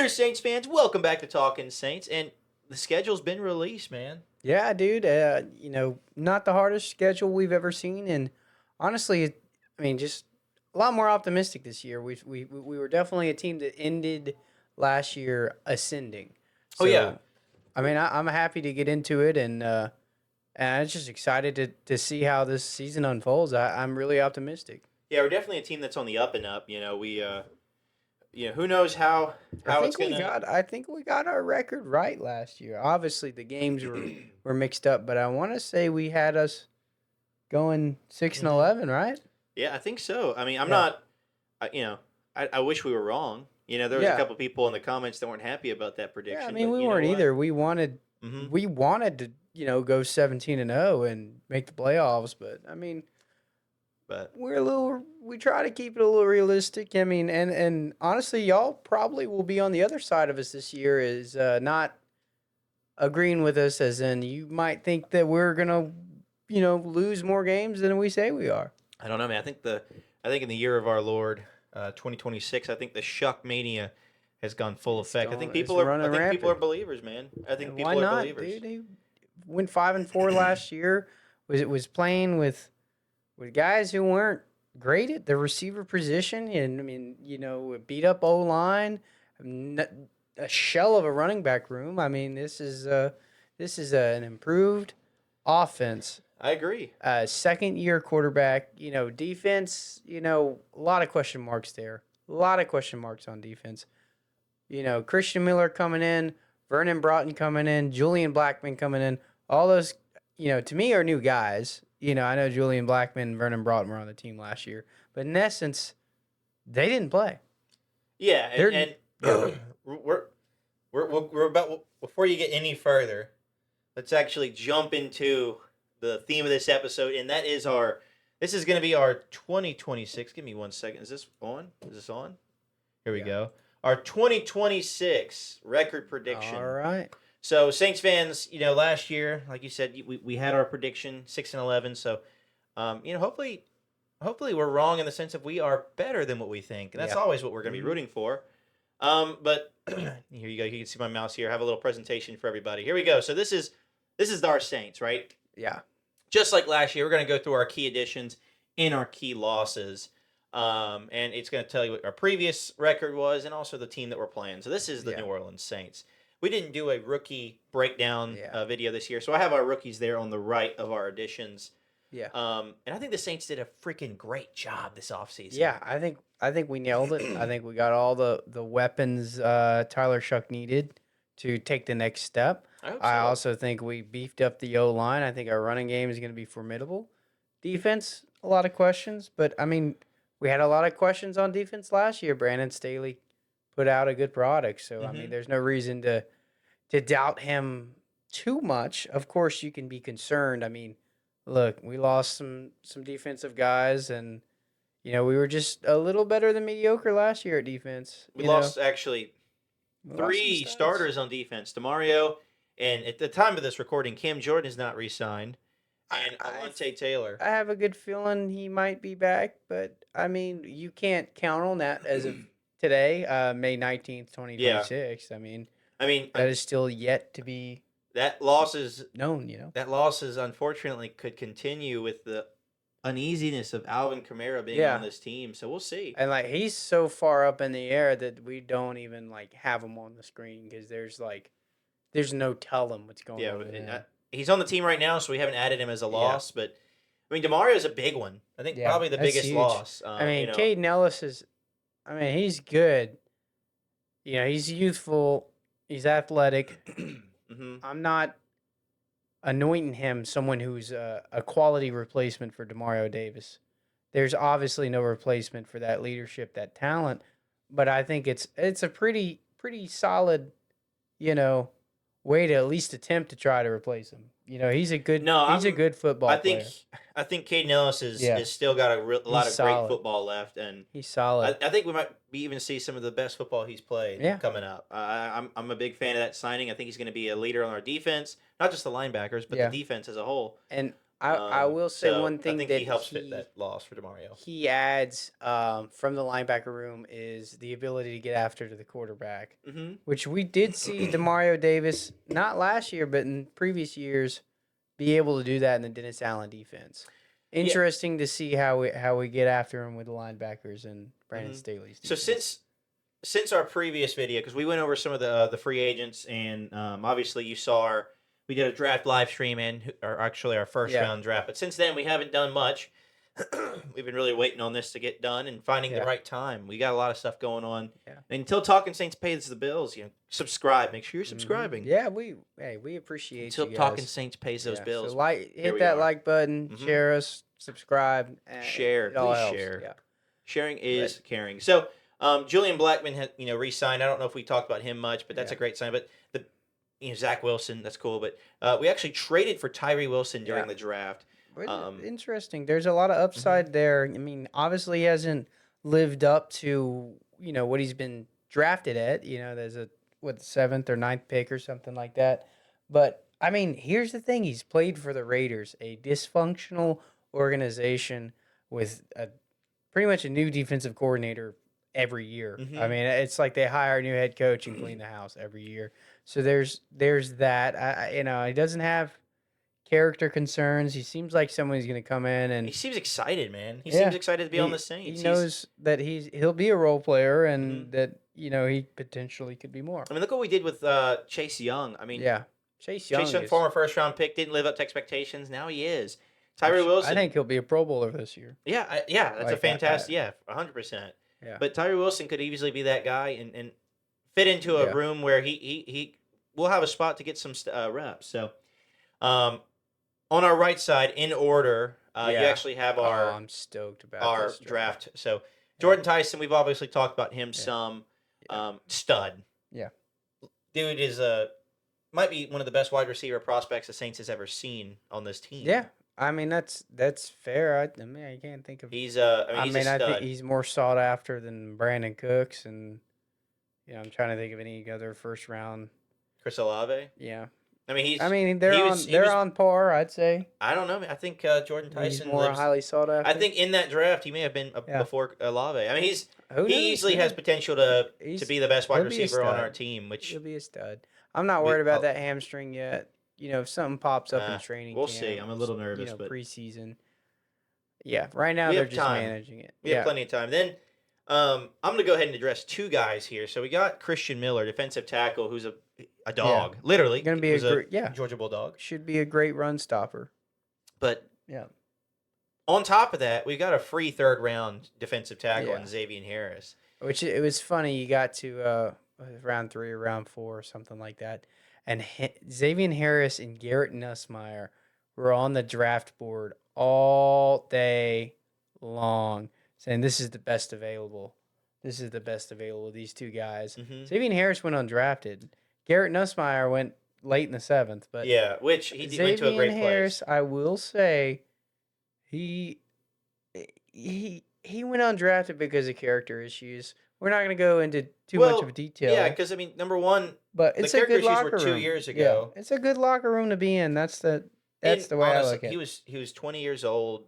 there, Saints fans. Welcome back to Talking Saints. And the schedule's been released, man. Yeah, dude. Not the hardest schedule we've ever seen, and honestly, just a lot more optimistic this year. We were definitely a team that ended last year ascending. Oh, yeah. So, I'm happy to get into it, and I'm just excited to see how this season unfolds. I'm really optimistic. Yeah, we're definitely a team that's on the up and up. Who knows how it's going to. I think we got our record right last year. Obviously, the games were mixed up, but I want to say we had us going 6-11, right? Yeah, I think so. I mean, I'm Yeah. not, I wish we were wrong. There was a Yeah. couple people in the comments that weren't happy about that prediction. Yeah, I mean, but we you know weren't what? either. Mhm. We wanted to, go 17-0 and make the playoffs, but But we try to keep it a little realistic. And honestly, y'all probably will be on the other side of us this year is not agreeing with us, as in you might think that we're going to, lose more games than we say we are. I don't know, man. I think in the year of our Lord, 2026, I think the Shuck Mania has gone full effect. It's running I think people are rampant. believers, man. I think And why people are not, believers. dude? He went 5-4 last year. Was playing with guys who weren't great at the receiver position, and beat up O line, a shell of a running back room. This is an improved offense. I agree. Second year quarterback, defense, a lot of question marks there. A lot of question marks on defense. Christian Miller coming in, Vernon Broughton coming in, Julian Blackman coming in. All those, to me are new guys. I know Julian Blackman and Vernon Broughton were on the team last year, but in essence, they didn't play. Yeah, and Yeah. we're about before you get any further, let's actually jump into the theme of this episode, and that is this is going to be our 2026. Give me 1 second. Is this on? Is this on? Here we Yeah. go. Our 2026 record prediction. All right. So Saints fans, last year, like you said, we had our prediction 6-11. So, hopefully we're wrong in the sense of we are better than what we think, and that's Yeah. always what we're going to be Mhm. rooting for. But here you go. You can see my mouse here. I have a little presentation for everybody. Here we go. So this is our Saints, right? Yeah. Just like last year, we're going to go through our key additions and our key losses. And it's going to tell you what our previous record was and also the team that we're playing. So this is the Yeah. New Orleans Saints. We didn't do a rookie breakdown Yeah. video this year, so I have our rookies there on the right of our additions. Yeah. And I think the Saints did a freaking great job this offseason. Yeah, I think we nailed it. I think we got all the weapons Tyler Shuck needed to take the next step. I hope I so. also think we beefed up the O line. I think our running game is going to be formidable. Defense, a lot of questions, but we had a lot of questions on defense last year. Brandon Staley put out a good product, so Mhm. there's no reason to doubt him too much. Of course, you can be concerned. Look, we lost some defensive guys, and we were just a little better than mediocre last year at defense. We lost actually We lost some three studs. starters on defense. DeMario, and at the time of this recording, Cam Jordan is not re-signed, and Alontae Taylor. I have a good feeling he might be back, but you can't count on that as of today, May 19th, 2026. That is still yet to be that losses known. that losses unfortunately could continue with the uneasiness of Alvin Kamara being Yeah. on this team. So we'll see. And he's so far up in the air that we don't even have him on the screen because there's no telling what's going Yeah, on. with and, him. he's on the team right now, so we haven't added him as a loss. But DeMario is a big one. I think Yeah, probably the that's biggest huge. loss. Caden Ellis is. He's good. He's youthful. He's athletic. hmm I'm not anointing him someone who's a quality replacement for Demario Davis. There's obviously no replacement for that leadership, that talent, but I think it's a pretty solid, way to at least attempt to try to replace him. He's a good good football player. I think Caden Ellis is still got a lot of solid. great football left, and He's solid. I think we might even see some of the best football he's played coming up. I'm a big fan of that signing. I think he's going to be a leader on our defense, not just the linebackers, but the defense as a whole. And I will say So one thing I think that he helps fit that loss for Demario. he adds from the linebacker room is the ability to get after to the quarterback, Mm-hmm. which we did see Demario Davis not last year but in previous years be able to do that in the Dennis Allen defense. Interesting to see how we get after him with the linebackers and Brandon Staley's So defense. since our previous video, because we went over some of the free agents, and obviously you saw we did a draft live stream or actually our first round draft. But since then we haven't done much. We've been really waiting on this to get done and finding the right time. We got a lot of stuff going on. Yeah. And until Talking Saints pays the bills, subscribe. Make sure you're subscribing. Yeah, we appreciate until you guys. Talking Saints pays those bills. So hit that like button, share us, subscribe, share. Please share. Yeah. Sharing is caring. So Julian Blackman had re-signed. I don't know if we talked about him much, but that's a great sign. But Zach Wilson, that's cool. But we actually traded for Tyree Wilson during the draft. Interesting. There's a lot of upside there. I mean, obviously he hasn't lived up to what he's been drafted at. There's the 7th or 9th pick or something like that. But I mean, here's the thing: he's played for the Raiders, a dysfunctional organization with pretty much a new defensive coordinator every year. I mean, it's like they hire a new head coach and clean the house every year. So there's that. He doesn't have character concerns. He seems like someone who's going to come in and he seems excited, man. He seems excited to be on the Saints. He knows that he'll be a role player and that he potentially could be more. I mean, look what we did with Chase Young. I mean, Chase Young, former first round pick, didn't live up to expectations. Now he is. Tyree Wilson. I think he'll be a Pro Bowler this year. Yeah, that's a fantastic. 100%. Yeah. But But Tyree Wilson could easily be that guy and fit into a room where he will have a spot to get some reps. So, on our right side, in order, you actually have I'm stoked about our this draft. So, Jordan Tyson, we've obviously talked about him some. Stud. Yeah. Dude is might be one of the best wide receiver prospects the Saints has ever seen on this team. Yeah. I mean, that's fair. I mean, I can't think of. He's a stud. I think he's more sought after than Brandon Cooks, and I'm trying to think of any other first round. Chris Olave. Yeah. I mean, they're on par, I'd say. I don't know. I think Jordan Tyson he's more highly sought after. I think in that draft he may have been before Olave. I mean, he easily has potential to be the best wide receiver on our team. Which he'll be a stud. I'm not worried about that hamstring yet. If something pops up in training, we'll see. I'm a little nervous, but preseason. Yeah, right now they're just managing it. We have plenty of time. Then I'm going to go ahead and address two guys here. So we got Christian Miller, defensive tackle, who's a dog, literally. Going to be a Georgia Bulldog. Should be a great run stopper. But on top of that, we got a free third-round defensive tackle in Xavier Harris. Which it was funny. You got to round 3 or round 4 or something like that. And Xavier Harris and Garrett Nussmeier were on the draft board all day long, saying this is the best available. This is the best available. These two guys. Xavier Harris went undrafted. Garrett Nussmeier went late in the 7th, but which he went to a great Harris, place. I will say, he went undrafted because of character issues. We're not going to go into too much of detail. Yeah, because I mean, number one, but it's the a good character locker issues were 2 room. years ago. Yeah, it's a good locker room to be in. That's the way honestly, I look at it. He was 20 years old.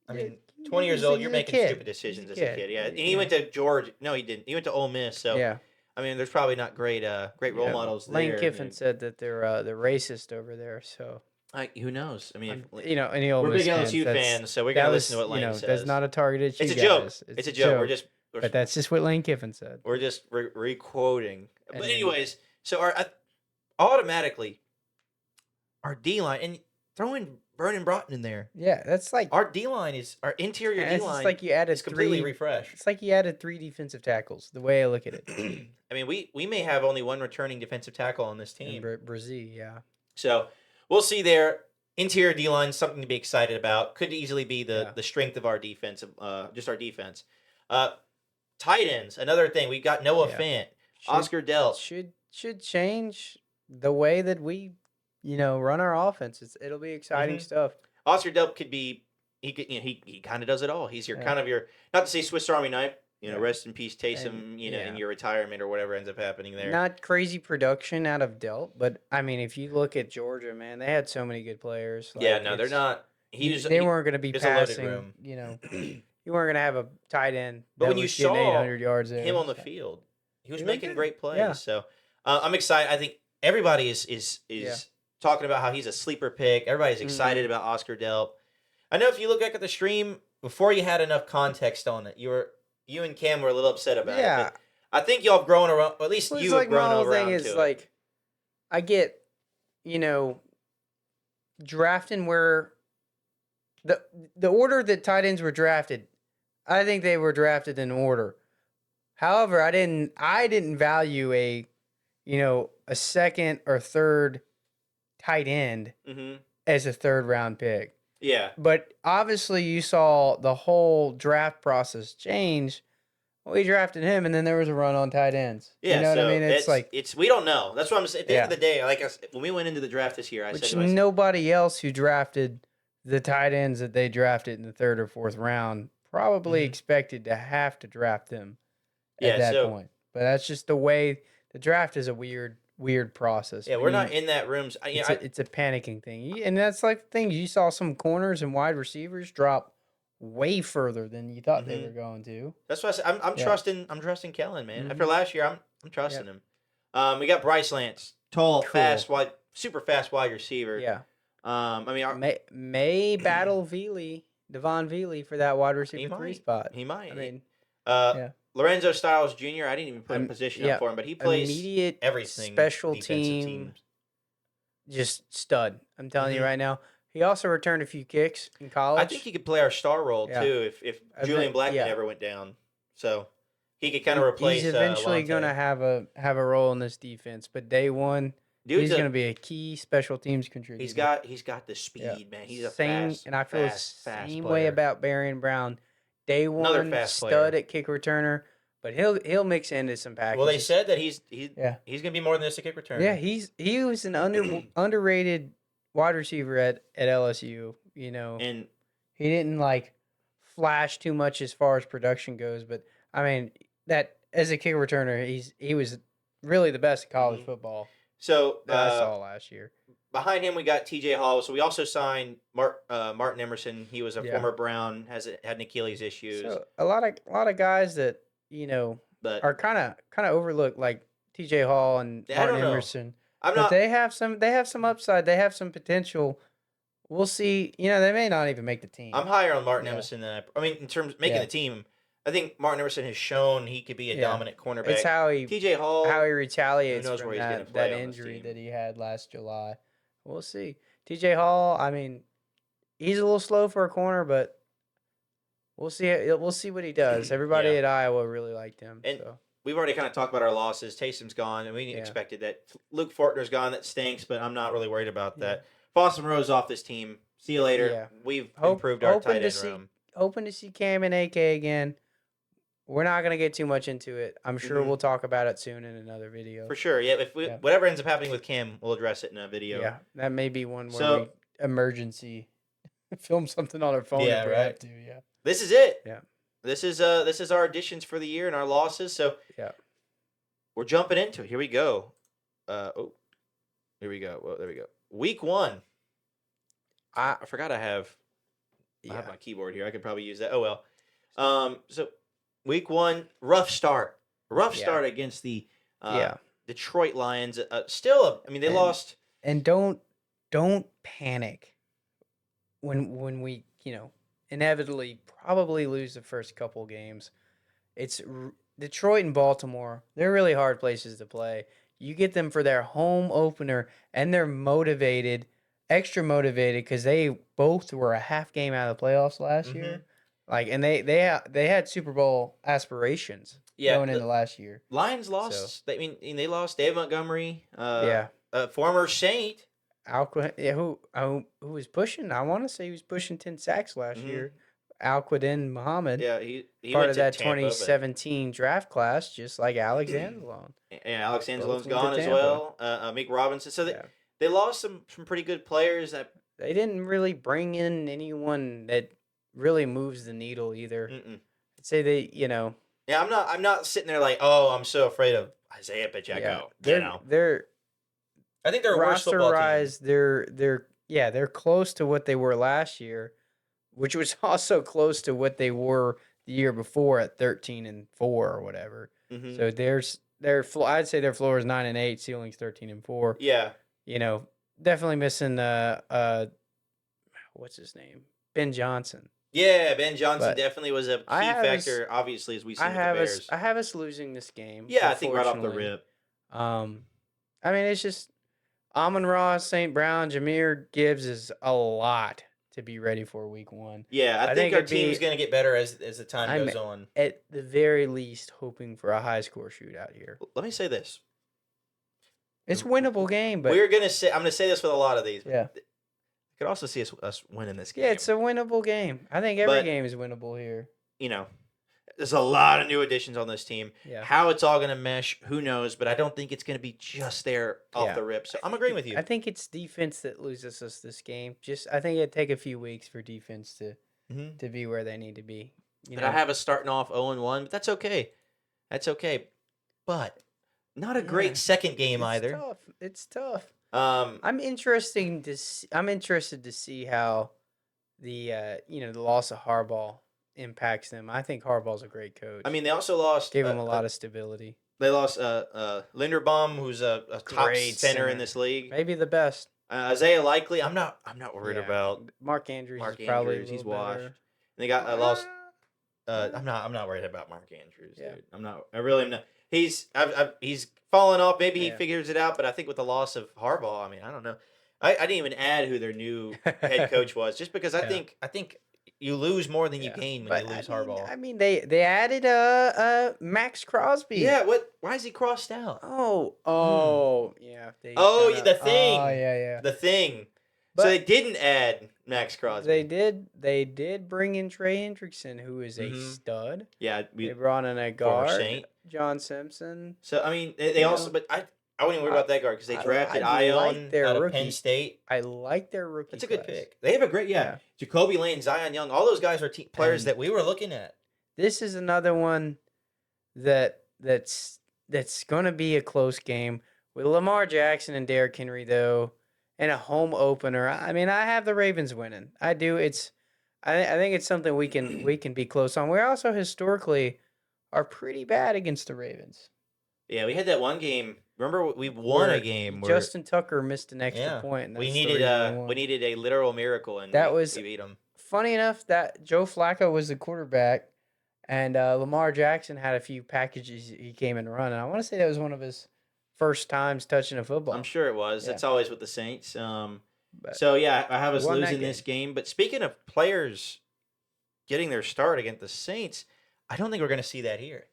I mean, 20 years old, you're making stupid decisions as a kid. Yeah, and he went to Georgia. No, he didn't. He went to Ole Miss. So I mean, there's probably not great role models there. Lane Kiffin said that they're racist over there. So who knows? I mean, any Ole we're Miss big LSU fans, so we're gonna listen to what Lane says. That's not a targeted. It's a joke. It's a joke. But that's just what Lane Kiffin said. We're just re-quoting. But anyways, so automatically our D-line, and throwing Vernon Broughton in there. Yeah, that's like our D-line our interior D-line. It's like you added completely refreshed. It's like you added 3 defensive tackles. The way I look at it. I mean, we may have only one returning defensive tackle on this team. Brazil, yeah. So we'll see there. Interior D-line, something to be excited about. Could easily be the strength of our defense, just our defense. Tight ends, another thing. We got Noah Fant, Oscar Delp. Should change the way that we, run our offense. It'll be exciting stuff. Oscar Delp could be. He kind of does it all. He's your kind of your, not to say Swiss Army knife. Rest in peace, Taysom. In your retirement or whatever ends up happening there. Not crazy production out of Delp, but I mean, if you look at Georgia, man, they had so many good players. They're not. they weren't going to be it's a loaded passing. room. You know, you weren't going to have a tight end. But that when you was getting saw 800 yards there, him on the so. field, he was He looked making good. great plays. Yeah. So I'm excited. I think everybody is Yeah. talking about how he's a sleeper pick. Everybody's excited about Oscar Delp. I know if you look back at the stream before you had enough context on it, you and Cam were a little upset about it. Yeah. But I think y'all have grown around. At least Well, you it's have like my grown whole around thing to is it. like, I get, you know, drafting where the order that tight ends were drafted, I think they were drafted in order. However, I didn't value a second or third tight end Mhm. as a third round pick. Yeah. But obviously you saw the whole draft process change. We drafted him and then there was a run on tight ends. Yeah, You know so what I mean? It's like we don't know. That's what I'm saying. At the end of Yeah. the day, like when we went into the draft this year, I said which to myself, nobody else who drafted the tight ends that they drafted in the third or fourth round probably Mhm. expected to have to draft them Yeah, at that so- point. But that's just the way the draft is a weird process. yeah, when we're you- not in that room. It's a panicking thing, and that's like the thing. You saw some corners and wide receivers drop way further than you thought they Mhm. were going to. That's why I said I'm Yeah. trusting Kellen, man. Mhm. After last year, I'm trusting him. We got Bryce Lance, tall, Cool. fast, super fast wide receiver. Yeah, I mean, may battle Devon Veely for that wide he receiver 3 might. spot. He might. I mean, yeah. Lorenzo Styles Jr. I didn't even put a position yeah, up for him, but he plays immediate everything. special defensive team, teams. just stud. I'm telling you Mhm. right now. He also returned a few kicks in college. I think he could play our star role Yeah. too if I Julian think- Blackmon yeah. ever went down. So he could kind of replace. He's eventually Alontae. going to have a role in this defense, but day one, Dude's he's going to be a key special teams contributor. he's got the speed, Yeah. man. He's a same, fast, and I feel fast, the fast same player. way about Barian Brown. Day Another one, fast stud player. at kick returner, but he'll mix into some packages. Well, they said that he's Yeah. gonna be more than just a kick returner. Yeah, he was an underrated wide receiver at LSU. You know, and he didn't like flash too much as far as production goes, but I mean that as a kick returner, he was really the best in college Mhm. football so that I saw last year. behind him we got T.J. Hall. So we also signed Martin Emerson. He was a Yeah. former Brown, had an Achilles issues, So a lot of guys that but are kind of overlooked, like T.J. Hall and Yeah, I Martin don't know. Emerson. I'm But not. they have some upside. They have some potential. We'll see. They may not even make the team. I'm higher on Martin Yeah. Emerson than I mean in terms of making Yeah. the team. I think Martin Emerson has shown he could be a Yeah. dominant cornerback. It's how T.J. Hall. he retaliates who knows from where he's gonna that play on this injury team. that he had last July. We'll see. T.J. Hall, I mean, he's a little slow for a corner, but we'll see. We'll see what he does. Everybody Yeah. at Iowa really liked him. And- So We've already kind of talked about our losses. Taysom's gone, and we Yeah. expected that. Luke Fortner's gone. That stinks, but I'm not really worried about Yeah. that. Foster Monroe's off this team. See you later. Yeah. We've Hope- improved our hoping tight to end see- room. hoping to see Cam and AK again. We're not gonna get too much into it. I'm sure Mhm. we'll talk about it soon in another video. For sure. Yeah. If Yeah. whatever ends up happening with Cam, we'll address it in a video. Yeah, that may be one where So- we emergency film something on our phone Yeah, if we right. have to. Yeah. This is it. Yeah. This is our additions for the year and our losses. So Yeah. we're jumping into it. Here we go. Here we go. Well, there we go. Week 1. I forgot I have Yeah. my keyboard here. I could probably use that. Oh well. So week 1, rough start. Rough Yeah. start against the Yeah. Detroit Lions. Still, I mean, they And- lost. And don't panic when we inevitably probably lose the first couple games. It's Detroit and Baltimore. They're really hard places to play. You get them for their home opener, and they're motivated, extra motivated, because they both were a half game out of the playoffs last year. Like, and they had Super Bowl aspirations going into last year. Lions lost. They lost Dave Montgomery. Yeah. Former Saint. Alqua, yeah, who was pushing? I want to say he was pushing 10 sacks last Mhm. year. Alquadin Muhammad, Yeah, he part went of to that Tampa, but- 2017 draft class, just like Alex Anzalone. Yeah, Alex Both Angelone's went to gone as Tampa. well. Meek Robinson. So Yeah. they lost some pretty good players. That They didn't really bring in anyone that really moves the needle either. mm-mm. I'd say they, Yeah, I'm not sitting there like, oh, I'm so afraid of Isaiah Pacheco. yeah, You know, they're I think they're a worse roster football team. rise. They're Yeah, they're close to what they were last year, which was also close to what they were the year before at 13-4 or whatever. Hmm. So I'd say their floor is 9-8, ceiling's 13-4. Yeah. You know, definitely missing what's his name? Ben Johnson. Yeah, Ben Johnson But definitely was a I key have us factor, obviously, as we've I seen with the have us Bears. I have us losing this game, Yeah, I think right off the unfortunately. rip. I mean, it's just Amon-Ra, St. Brown, Jameer Gibbs is a lot to be ready for week 1. Yeah, I I think think our it'd team's be going to get better as the time I'm goes on. at the very least hoping for a high score shootout here. Let me say this. It's a winnable game, but I'm going to say this with a lot of these. yeah. I could also see us winning this game. Yeah, it's a winnable game. I think every But- game is winnable here. You know, there's a lot of new additions on this team. Yeah. How it's all going to mesh, who knows? But I don't think it's going to be just there off Yeah. the rip. So I'm agreeing with you. I think it's defense that loses us this game. I think it'd take a few weeks for defense Mhm. to be where they need to be. You But know, I have us starting off 0-1, but that's okay. That's okay. But not a great Yeah. second game it's either. tough. It's tough. Um, I'm interested to see how the the loss of Harbaugh impacts them. I think Harbaugh's a great coach. I mean, they also lost. gave him a lot of stability. They lost Linderbaum, who's a top Great center in center. this league. Maybe the best. Isaiah Likely, I'm not worried Yeah. about. Mark Andrews Mark is probably Andrews, a he's little washed. better. And they got lost. Ah. I'm not worried about Mark Andrews, Yeah. dude. I really am not. He's fallen off. Maybe he Yeah. figures it out, but I think with the loss of Harbaugh, I mean, I don't know. I didn't even add who their new head coach was, just because I Yeah. think you lose more than you Yeah. gain when But you lose I mean, Harbaugh. I mean, they added Max Crosby. Yeah, what? Why is he crossed out? Yeah. Oh, kinda- the thing. Oh yeah. The thing. But so they didn't add Max Crosby. They did bring in Trey Hendrickson, who is a Mhm. stud. Yeah, They brought in a guard, Saint. John Simpson. So I mean, they You also, know, but I wouldn't even worry about that guard because they drafted I like Ion their out of rookie. Penn State. I like their rookie. That's a good class. pick. They have a great, Yeah. Jacoby Lane, Zion Young, all those guys are players And- that we were looking at. This is another one that's going to be a close game with Lamar Jackson and Derrick Henry though, and a home opener. I mean, I have the Ravens winning. I do. I think it's something we can be close on. We also historically are pretty bad against the Ravens. Yeah, we had that one game. Remember, we won Where a game where Justin Tucker missed an extra yeah, point. And we that's needed the reason we won. we needed a literal miracle, and That we was- beat them. Funny enough that Joe Flacco was the quarterback, and Lamar Jackson had a few packages he came in running. I want to say that was one of his first times touching a football. I'm sure it was. Yeah. That's always with the Saints. But So yeah, I have us won that losing this game. But speaking of players getting their start against the Saints, I don't think we're going to see that here.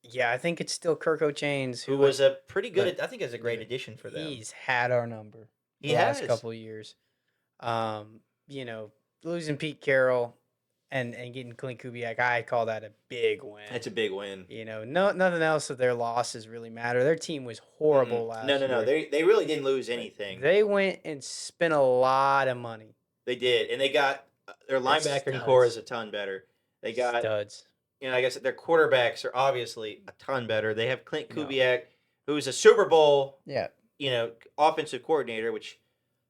yeah, I think it's still Kirk O'Chains Who was a pretty good? but- I think is a great addition for them. He's had our number He the last has. couple of years. Losing Pete Carroll and getting Clint Kubiak, I call that a big win. That's a big win. Nothing else of their losses really matter. Their team was horrible Mm-mm. last No, year. they really didn't lose anything. They went and spent a lot of money. They did, and they got their They're linebacker core studs. is a ton better. They got, Studs. I guess their quarterbacks are obviously a ton better. They have Clint No. Kubiak, who's a Super Bowl, Yeah. offensive coordinator. Which,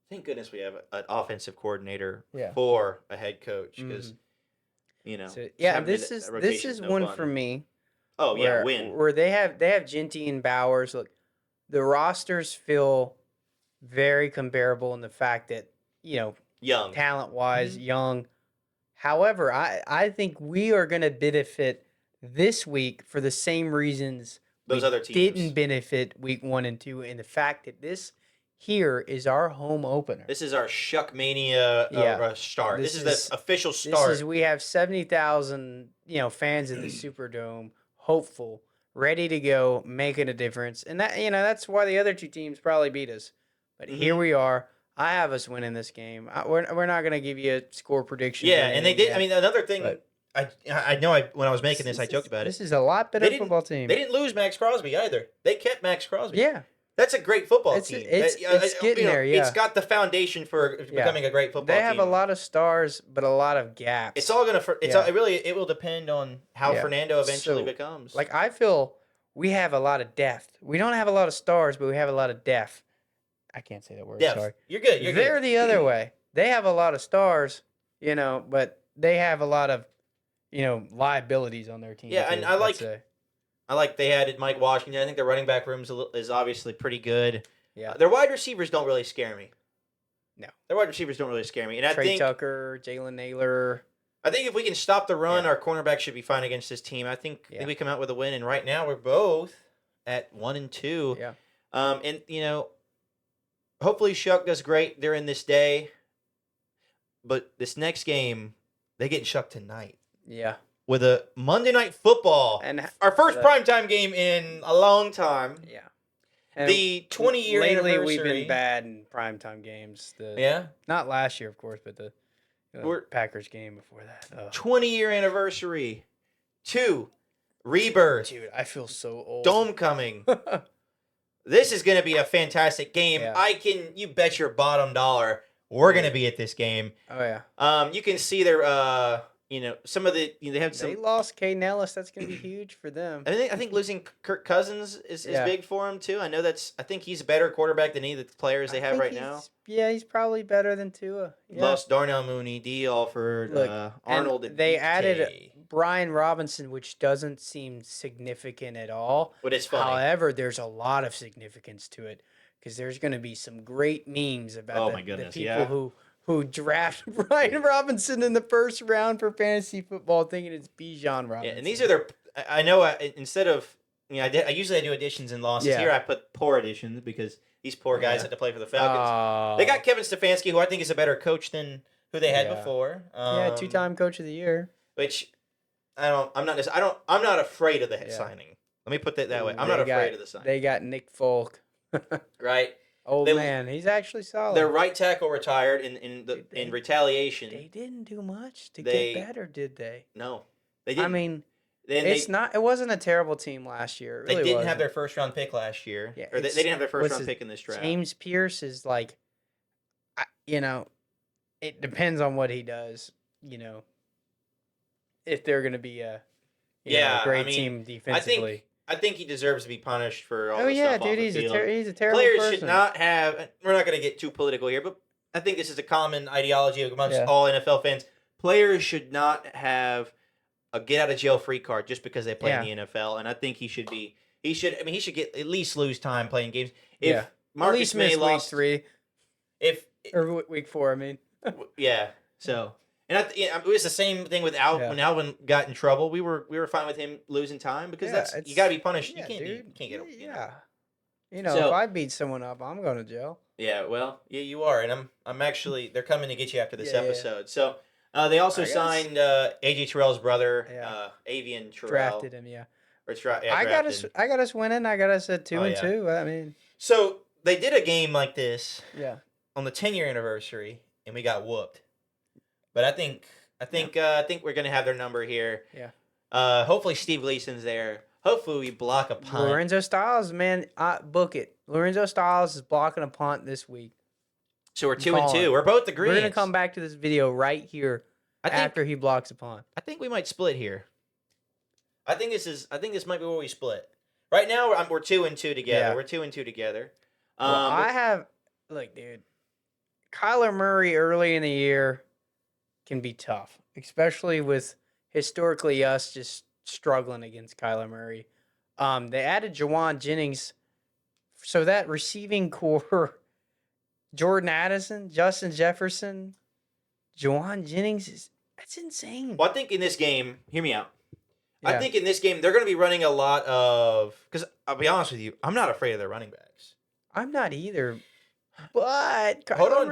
thank goodness, we have an offensive coordinator Yeah. for a head coach because, So, yeah, having this a is rotation's no one fun. for me. Oh yeah, where, win. Where they have Genty and Bowers. Look, the rosters feel very comparable in the fact that, Young. talent wise, Mm-hmm. young. However, I think we are going to benefit this week for the same reasons Those we other teams. didn't benefit week 1 and 2, in the fact that this here is our home opener. This is our Shuck Mania Yeah. start. This This is is- the official This start. is we have 70,000 fans in the Superdome, hopeful, ready to go, making a difference, and that's why the other two teams probably beat us. But here Mhm. we are. I have us winning this game. We're not gonna give you a score prediction. or Yeah, and they anything did. yet, I mean, another thing, but- I know. When I was making this, I joked about it. This is a lot better They didn't- football team. They didn't lose Max Crosby either. They kept Max Crosby. Yeah, That's a great football It's- team. it's getting there, yeah. It's got the foundation for becoming a great football they team. have a lot of stars, but a lot of gaps. It's all gonna. Yeah. It will depend on how Yeah. Fernando eventually So, becomes. Like, I feel we have a lot of depth. We don't have a lot of stars, but we have a lot of depth. I can't say that word. Depth. Sorry. You're good. You're They're good. the other way. They have a lot of stars, but they have a lot of, liabilities on their team. Yeah, too, and I'd say. I like they added Mike Washington. I think their running back room is obviously pretty good. Yeah. Their wide receivers don't really scare me. No. Their wide receivers don't really scare me. And Trey Tucker, Jalen Naylor. I think if we can stop the run, Yeah. our cornerback should be fine against this team. I think Yeah. we come out with a win. And right now we're both at 1-2. Yeah. And hopefully Shuck does great during this day. But this next game, they get Shuck tonight Yeah. with a Monday Night Football. And Our first primetime game in a long time. Yeah. And The 20-year lately anniversary. we've been bad in primetime games. Yeah. Not last year, of course, but the We're- Packers game before that. 20-year anniversary. 2. Rebirth. Dude, I feel so old. Dome coming. This is going to be a fantastic game. Yeah. You bet your bottom dollar we're going to be at this game. Oh yeah. You can see their, some of the, they have They some. lost Caden Ellis. That's gonna be huge for them. I think losing Kirk Cousins is Yeah. big for him too. I think he's a better quarterback than any of the players they I have think right now. Yeah, he's probably better than Tua. Yeah. Lost Darnell Mooney, D. Alford, Look, Arnold. and and they DK. added Brian Robinson, which doesn't seem significant at all. But it's funny. However, there's a lot of significance to it because there's going to be some great memes about Oh the, my goodness, the people yeah. who draft Brian Robinson in the first round for fantasy football, thinking it's Bijan Robinson. Yeah, and these are their. I know. Instead of I usually do additions and losses. Yeah. Here I put poor additions because these poor guys Yeah. had to play for the Falcons. Oh. They got Kevin Stefanski, who I think is a better coach than who they had Yeah. before. Yeah, two-time coach of the year. Which I'm not afraid of the Yeah. signing. Let me put that way. I'm They not afraid got- of the signing. They got Nick Folk. Right. Old They- man, he's actually solid. Their right tackle retired in They- retaliation. They didn't do much to They- get better, did they? No, they didn't. I mean, Then it wasn't a terrible team last year. It they really didn't wasn't. have their first round pick last year. Yeah, Or they it's- didn't have their first what's round his- pick in this draft. James Pierce is like, it depends on what he does. If they're going to be a Yeah, great I mean, team defensively. I think he deserves to be punished for all Oh the yeah, stuff off dude, the he's field. he's a terrible Players person. should not have. We're not going to get too political here, but I think this is a common ideology amongst Yeah. all NFL fans. Players should not have a get out of jail free card just because they play in the NFL, and I think he should be. He should get at least lose time playing games. If Yeah. At Marcus least May miss lost, week 3 if or week 4. I mean, yeah, so. And it was the same thing with Alvin. Yeah. When Alvin got in trouble, we were fine with him losing time because Yeah, you got to be punished. yeah, you can't dude. you can't get him. Yeah. So- If I beat someone up, I'm going to jail. Yeah, well, yeah, you are, and I'm actually they're coming to get you after this Yeah, yeah. episode. So they also I guess- signed AJ Terrell's brother, Yeah. Avian Terrell. Drafted him, yeah. Or yeah, I got drafted. us winning. I got us at 2-2. I mean, So they did a game like this yeah. on the 10-year anniversary, and we got whooped. But I think we're gonna have their number here. Yeah. Hopefully Steve Gleason's there. Hopefully we block a punt. Lorenzo Styles, man, book it. Lorenzo Styles is blocking a punt this week. So we're I'm 2-2. calling. We're both agreeing. We're gonna come back to this video right here after he blocks a punt. I think we might split here. I think this might be where we split. Right now we're 2-2 together. Yeah. We're 2-2 together. Well, I have look, dude. Kyler Murray early in the year can be tough, especially with historically us just struggling against Kyler Murray. They added Jawan Jennings, so that receiving core: Jordan Addison, Justin Jefferson, Jawan Jennings that's insane. Well, I think in this game, hear me out. I Yeah. think in this game they're going to be running a lot of because I'll be honest with you, I'm not afraid of their running backs. I'm not either, but Hold Kyler on.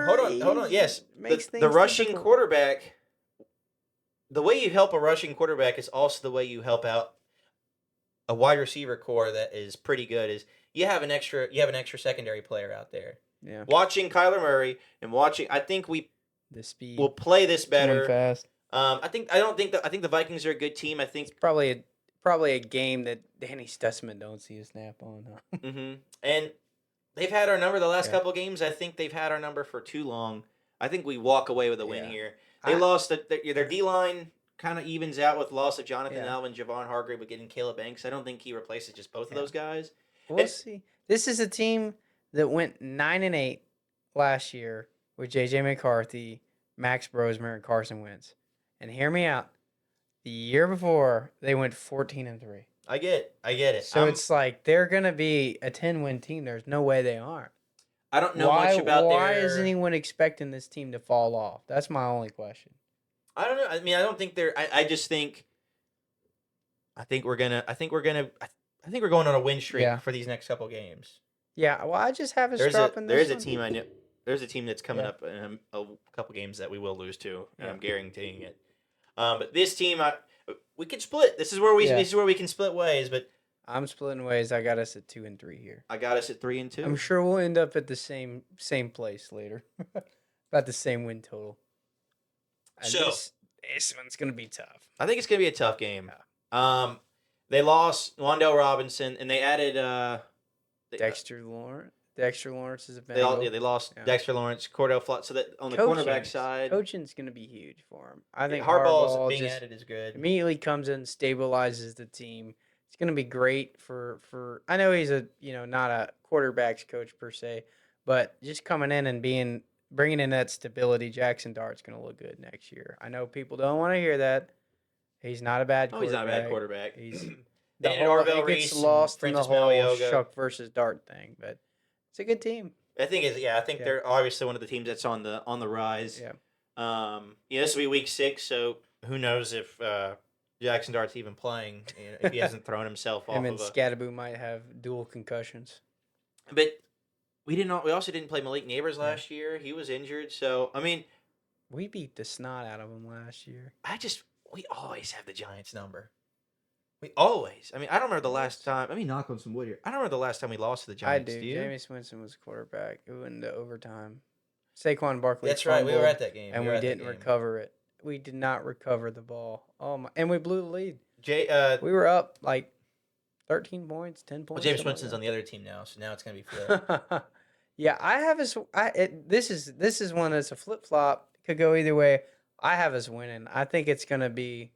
Murray Yes, makes the things rushing difficult. quarterback. The way you help a rushing quarterback is also the way you help out a wide receiver core that is pretty good. Is you have an extra secondary player out there. Yeah, Watching Kyler Murray and I think we the speed. will play this Going better. fast. I think the Vikings are a good team. I think, Probably a game that Danny Stutzman don't see a snap on. Huh? and they've had our number the last Yeah. couple games. I think they've had our number for too long. I think we walk away with a win Yeah. here. They I- lost their D line kind of evens out with loss of Jonathan Yeah. Alvin, Javon Hargrave, but getting Caleb Banks. I don't think he replaces just both of Yeah. those guys. We'll see. This is a team that went 9-8 last year with JJ McCarthy, Max Brosmer, and Carson Wentz. And hear me out. The year before, they went 14-3. I get it. So it's like they're gonna be a 10-win team. There's no way they aren't. I don't know much about why their. is anyone expecting this team to fall off? That's my only question. I don't know. I mean, I don't think they're. I just think. I think we're going on a win streak Yeah. for these next couple games. Yeah, well, I just have us dropping There's this a one. team I know. There's a team that's coming Yeah. up in a couple games that we will lose to, and Yeah. I'm guaranteeing it. But this team, we could split. This is where we can split ways. But I'm splitting ways. I got us at 2-3 here. I got us at 3-2. I'm sure we'll end up at the same place later. About the same win total. And So- this one's gonna be tough. I think it's gonna be a tough game. They lost Wandale Robinson, and they added Dexter Lawrence. Dexter Lawrence is a they Bengal. lost Yeah. Dexter Lawrence, Cordell Flott. So that on the Coaching- cornerback side, Coaching's gonna be huge for him. I think Harbaugh's Harbaugh being just added is good. immediately comes in, stabilizes the team. It's gonna be great for. I know he's not a quarterbacks coach per se, but just coming in and bringing in that stability, Jackson Dart's gonna look good next year. I know people don't want to hear that. He's not a bad. Oh, he's not a bad quarterback. He's They added Arvell it Reese gets and lost in the Francis whole Malioga. Shuck versus Dart thing, but it's a good team. I think Yeah. they're obviously one of the teams that's on the rise. Yeah. This will be week 6, so who knows if Jackson Dart's even playing, if he hasn't thrown himself off Him and of a. Scadaboo might have dual concussions. But we also didn't play Malik Neighbors last year. He was injured, so I mean, We beat the snot out of them last year. we always have the Giants number. We always. I mean, I don't remember the last time. Let me knock on some wood here. I don't remember the last time we lost to the Giants. I do. Do you? Jameis Winston was quarterback. It went into overtime. Saquon Barkley. That's right. We were fumbled, at that game, and we didn't recover it. We did not recover the ball. Oh my! And we blew the lead. We were up like 13 points, 10 Well, points. James Winston's on the other team now, so now it's gonna be flipped. Yeah, I have us. This is one that's a flip flop. Could go either way. I have us winning. I think it's gonna be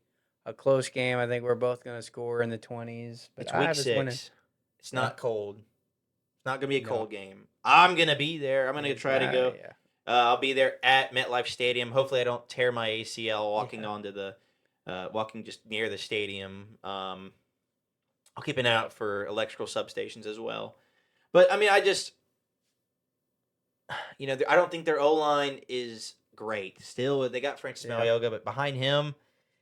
a close game. I think we're both gonna score in the 20s. But It's I week have us winning. 6. It's not cold. It's not gonna be a No. cold game. I'm gonna be there. I'm gonna try to go. Yeah. I'll be there at MetLife Stadium. Hopefully, I don't tear my ACL walking onto the, walking just near the stadium. I'll keep an eye out for electrical substations as well. But I mean, I just, I don't think their O line is great. Still, they got Francis Yeah. Malioga, but behind him,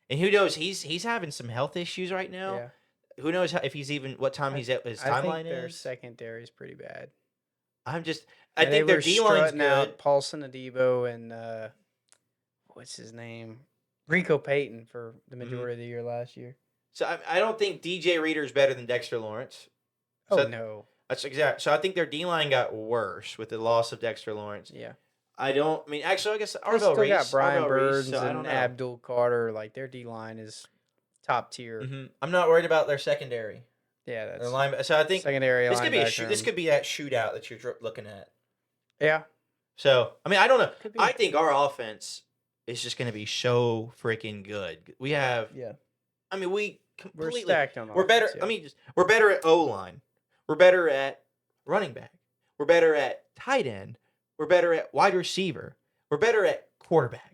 and who knows? He's having some health issues right now. Yeah. Who knows if he's even what time his I timeline think their is? secondary is pretty bad. I And think they their were D line's strutting out good. Paulson Adebo and what's his name? Rico Payton for the Mm-hmm. majority of the year last year. So I don't think DJ Reader is better than Dexter Lawrence. Oh So no. that's exact. So I think their D line got worse with the loss of Dexter Lawrence. Yeah. I mean, actually, I guess They Arvell still Reese. got Brian Arvell Burns Reese, so I don't and know. Abdul Carter. Like their D line is top tier. Mhm. I'm not worried about their secondary. Yeah, that's Their line. So I think secondary this could be linebacker. this could be that shootout that you're looking at. Yeah. So I mean, I don't know. Could be. I think our offense is just going to be so freaking good. We have. Yeah. I mean, we We're completely. stacked on We're better. offense, yeah. I mean, we're better at O line. We're better at running back. We're better at tight end. We're better at wide receiver. We're better at quarterback.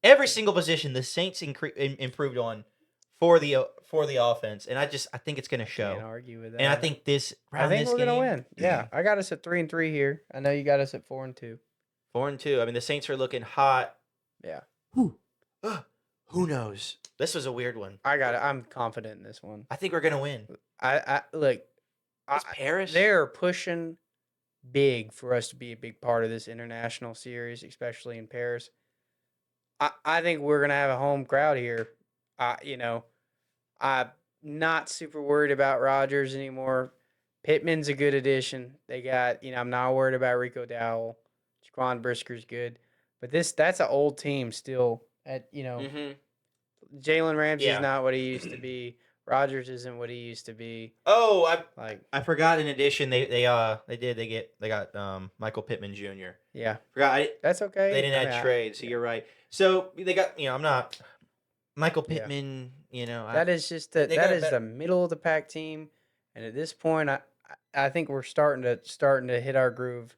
Every single position the Saints improved on for the offense, and I think it's going to show. Can't argue with that. And I think I think we're game, gonna win. Yeah, I got us at 3-3 here. I know you got us at 4-2. 4-2. I mean, the Saints are looking hot. Yeah, Who knows? This was a weird one. I got it. I'm confident in this one. I think we're going to win. I look. It's Paris. They're pushing big for us to be a big part of this international series, especially in Paris. I think we're gonna have a home crowd here. I'm not super worried about Rodgers anymore. Pittman's a good addition. They got, I'm not worried about Rico Dowell. Jaquan Brisker's good. But that's an old team still. Mm-hmm. Jalen Ramsey's Yeah. not what he used to be. Rodgers isn't what he used to be. Oh, Like, I forgot. In addition, they got Michael Pittman Jr. yeah, Forgot that's okay. they didn't I mean, add trade, so you're right. So they got I'm not Michael Yeah. Pittman. That is just they got a the middle of the pack team, and at this point, I think we're starting to hit our groove.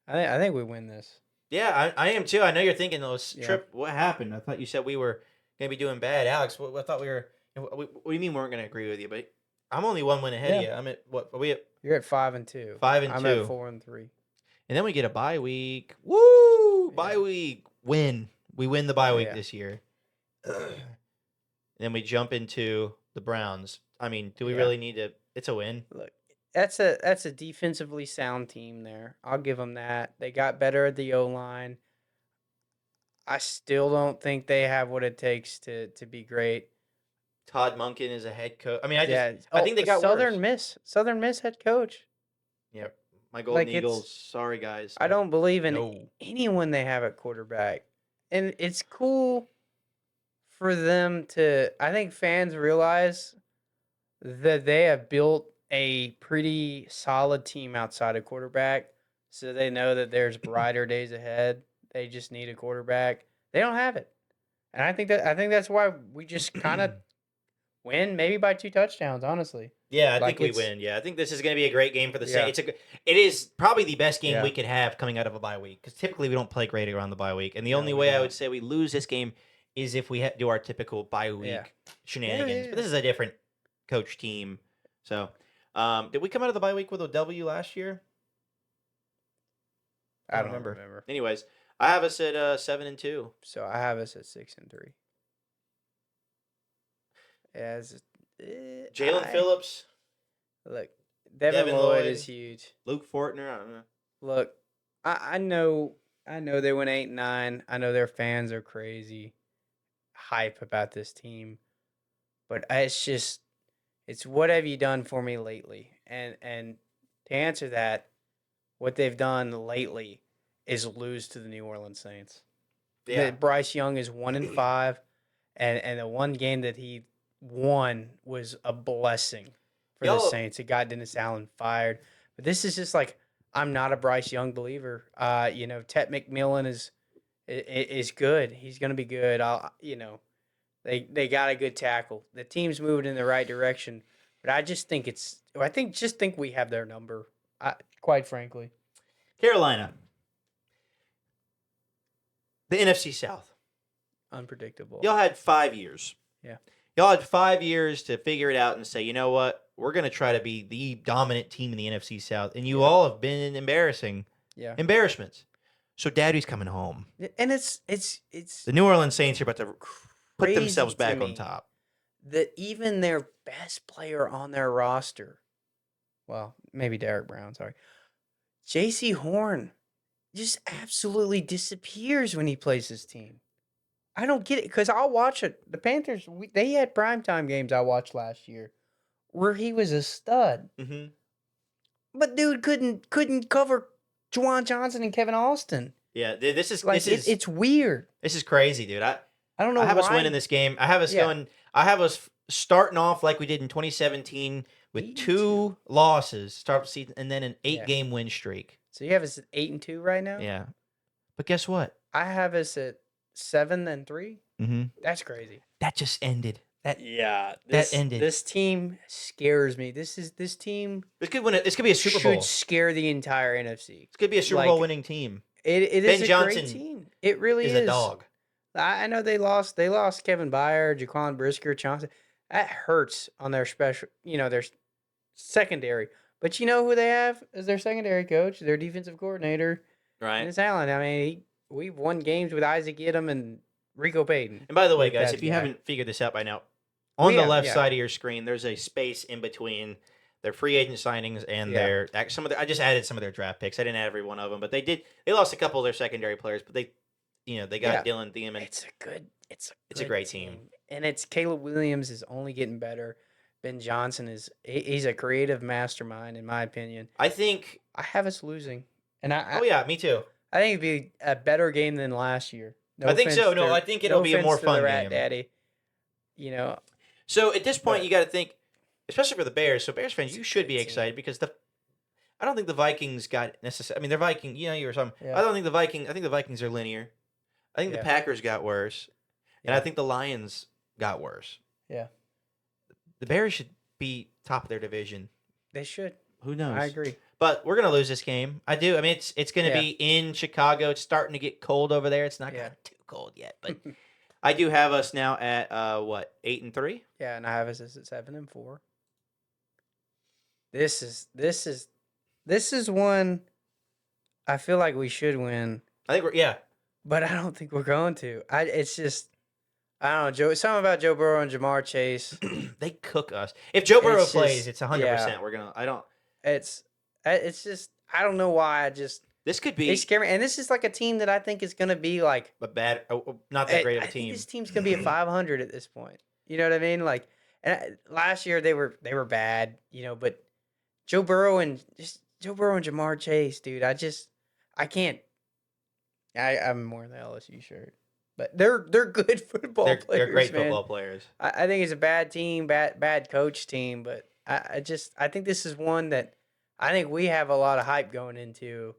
I think we win this. Yeah, I am too. I know you're thinking those Yeah. Trip. What happened? I thought you said we were gonna be doing bad, Alex. I thought we were. What do you mean we weren't gonna agree with you? But I'm only one win ahead of Yeah. you. I'm at what? Are we at You're at 5-2. 5-2? I'm at 4-3. And then we get a bye week. Woo! Yeah. Bye week. Win. We win the bye week Yeah. this year. Then we jump into the Browns. I mean, do we Yeah. really need to? It's a win. Look, that's a defensively sound team there. I'll give them that. They got better at the O line. I still don't think they have what it takes to be great. Todd Monken is a head coach. I mean, I Yeah. think they got Southern worse. Miss head coach. Yeah, my Golden Like, it's- Eagles. Sorry, guys. I don't believe in No. anyone they have at quarterback. And it's cool for them to, I think fans realize that they have built a pretty solid team outside of quarterback. So they know that there's brighter days ahead. They just need a quarterback. They don't have it. And I think that's why we just kind of win, maybe by 2 touchdowns, honestly. Yeah, I Like, think we it's- win. Yeah, I think this is going to be a great game for the Yeah. Saints. It is probably the best game Yeah. we could have coming out of a bye week because typically we don't play great around the bye week. And the No, only we way I don't. would say we lose this game is if we do our typical bye week Yeah. shenanigans. Yeah. But this is a different coach team. So, did we come out of the bye week with a W last year? I don't remember. remember. Anyways, I have us at 7-2. So I have us at 6-3. As Jalen Phillips, Look, Devin Devin Lloyd Lloyd. is huge. Luke Fortner. I don't know. Look, I know they went 8-9. I know their fans are crazy hype about this team, but it's what have you done for me lately? And to answer that, what they've done lately is lose to the New Orleans Saints. Yeah. That Bryce Young is 1-5, and the one game that he won was a blessing for the Y'all- Saints. It got Dennis Allen fired, but this is just like, I'm not a Bryce Young believer. Tet McMillan is good. He's going to be good. They got a good tackle. The team's moving in the right direction, but I think we have their number. Quite frankly, Carolina. The NFC South. unpredictable. Y'all had 5 years. Yeah. Y'all had 5 years to figure it out and say, you know what? We're going to try to be the dominant team in the NFC South. And you all have been Yeah, embarrassments. So Daddy's coming home. and it's The New Orleans Saints are about to put crazy themselves to back on me top. that even their best player on their roster, well, maybe Derek Brown, sorry, J.C. Horn, just absolutely disappears when he plays his team. I don't get it because I'll watch it. The Panthers, they had primetime games I watched last year where he was a stud, Mm-hmm. but dude couldn't cover Juwan Johnson and Kevin Austin. Yeah, this is Like, it's weird. this is crazy, dude. I don't know I have us why. winning this game. I have us Yeah. going. I have us starting off like we did in 2017 with 8-2. 2 losses, start the season, and then an 8-game win streak. So you have us at 8-2 right now. Yeah, but guess what? I have us at 7-3. Mm-hmm. That's crazy. That just ended. That Yeah, That ended. This team scares me. This team this could win. This could be a Super Bowl. should scare the entire NFC. This could be a Super like, Bowl winning team. It Ben is a Johnson great team. It really Is is. a dog. I know they lost. They lost Kevin Byard, Jaquan Brisker, Johnson. That hurts on their their secondary. But you know who they have as their secondary coach? Their defensive coordinator, Right. Dennis Allen. I mean, we've won games with Isaac Yiadom and Rico Payton. And by the way, Like guys, that if you guy. haven't figured this out by now, on We the have, left yeah. side of your screen, there's a space in between their free agent signings and Yeah. I just added some of their draft picks. I didn't add every one of them, but they lost a couple of their secondary players, but they got Yeah. Dylan Thiemann. It's a a good great team. and it's Caleb Williams is only getting better. Ben Johnson he's a creative mastermind in my opinion. I think. I have us losing, and Oh yeah, me too. I think it'd be a better game than last year. No I think so. offense No, to- I think it'll be a offense more to the fun Rat game. Daddy. You know, So at this point, But- you got to think, especially for the Bears. So Bears fans, It's you a should be great team. excited because I don't think the Vikings got necessarily. I mean, they're Viking. You were something. Yeah. I don't think the Viking. I think the Vikings are linear. I think Yeah. the Packers got worse, and I Yeah. think the Lions got worse. Yeah. The Bears should be top of their division. they should. Who knows? I agree. But we're gonna lose this game. I do. I mean, it's gonna Yeah. be in Chicago. It's starting to get cold over there. It's not Yeah. gotten too cold yet, but I do have us now at what 8-3. Yeah, and I have us at 7-4. This is one I feel like we should win, I think we're but I don't think we're going to. It's just I don't know, Joe. Something about Joe Burrow and Jamar Chase. they cook us. If Joe Burrow It's plays, just- it's 100%. We're gonna. I don't. It's just I don't know why. This could They be scare me, and this is like a team that I think is going to be like a bad, not that great of a I think team. this team's going to be at 500 at this point. You know what I mean? Like, last year they were bad, but Joe Burrow and Jamar Chase, dude. I can't. I'm more in the LSU shirt, but they're good football players. They're great man. football players. I think it's a bad team, bad coach team, but I think this is one that I think we have a lot of hype going into,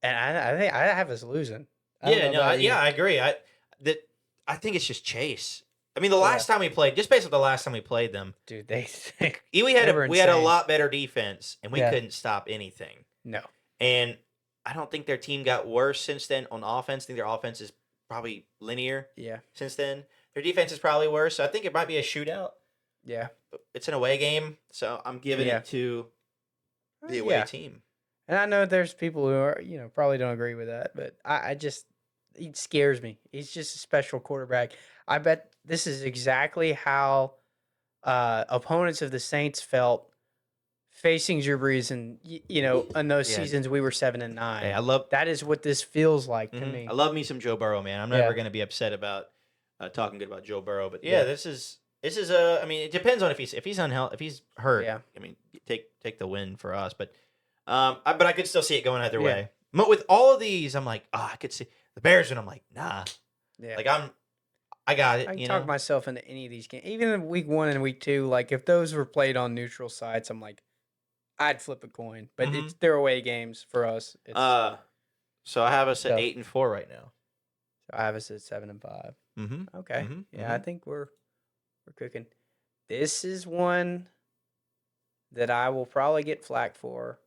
and I think I have us losing. I don't know about you. I agree. I think it's just Chase. I mean, the last time we played, just based on the last time we played them, Dude, we we had were we had a insane. lot better defense, and we Yeah. couldn't stop anything. No. And I don't think their team got worse since then on offense. I think their offense is probably linear Yeah. since then. Their defense is probably worse. So I think it might be a shootout. Yeah. But it's an away game, so I'm giving Yeah. it to the away Yeah. team. And I know there's people who are, probably don't agree with that, but he scares me. He's just a special quarterback. I bet this is exactly how opponents of the Saints felt facing Drew Brees, and in those Yeah. seasons we were 7-9. Hey, I love That is what this feels like to Mhm. me. I love me some Joe Burrow, man. I'm Yeah. never going to be upset about talking good about Joe Burrow, but Yeah. this is a. I mean, it depends on if he's unhealthy, if he's hurt. Yeah. I mean, take the win for us, but I could still see it going either Yeah. way. But with all of these, I'm like, I could see the Bears, and I'm like, nah, Yeah. like I got it. I can you talk know, myself into any of these games, even in week 1 and week 2. Like if those were played on neutral sites, I'm like, I'd flip a coin. But Mhm. they're away games for us. so I have us at tough. 8-4 right now. I have us at 7-5. Mm-hmm. Okay, Mhm, yeah, I think we're cooking. This is one that I will probably get flack for.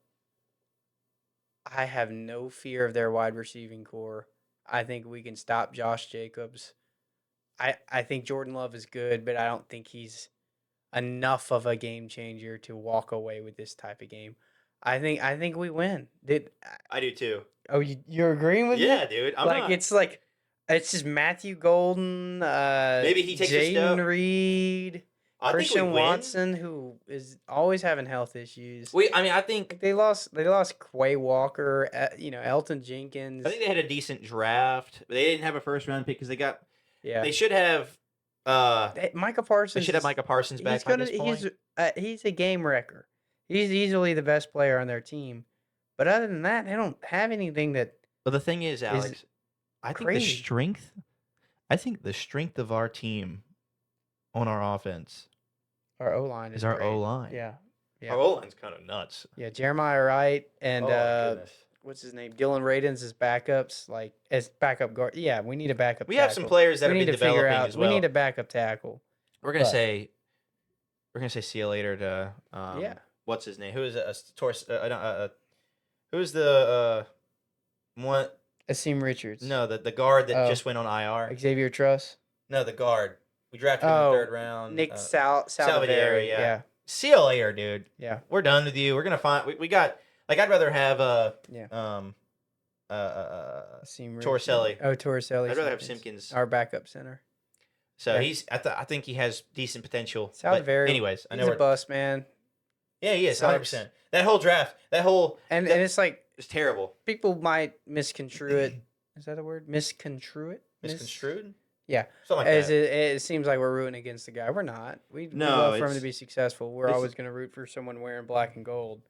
I have no fear of their wide receiving core. I think we can stop Josh Jacobs. I think Jordan Love is good, but I don't think he's enough of a game changer to walk away with this type of game. I think we win. I do too. You're agreeing with me? Yeah, dude. I'm not. It's just Matthew Golden, Maybe he takes a step. Jaden Reed, I think we Christian win. Watson, who is always having health issues. I think They lost Quay Walker, Elton Jenkins. I think they had a decent draft, but they didn't have a first round pick because yeah. they should have Micah Parsons. they should have Micah Parsons back He's by this point. he's a game wrecker. He's easily the best player on their team. But other than that, they don't have anything that. But the thing is, Alex, I think crazy. the strength of our team on our offense Our O line is our great. O line. Yeah. Yeah. Our O line's kind of nuts. Yeah, Jeremiah Wright and Oh, my goodness. what's his name? Dylan Radins as backups, like as backup guard. Yeah, we need a backup. We have some players that have been developing as well. We need a backup tackle. We're gonna but- say see you later to Yeah. What's his name? Who is who's the one? Asim Richards. No, the guard that Oh. just went on IR. Xavier Truss. No, the guard. We drafted him in the third round. Nick Salvadori, Salvadori. yeah. Yeah. See you later, dude. Yeah. We're done with you. We're gonna find. We got like I'd rather have Yeah. Asim Richards. Torricelli. Oh, Torricelli. I'd rather have Simpkins. Our backup center. So Yeah. I think he has decent potential. But Salvadori. anyways, I know He's we're a bust, man. yeah, he is Sucks. 100%. That whole draft, And it's like is terrible. people might misconstrue it. Is that a word? Misconstrue it? Misconstrued. Yeah. Something like As that. it seems like we're rooting against the guy. We're not. We No, love for him it's- to be successful. We're it's- always going to root for someone wearing black and gold.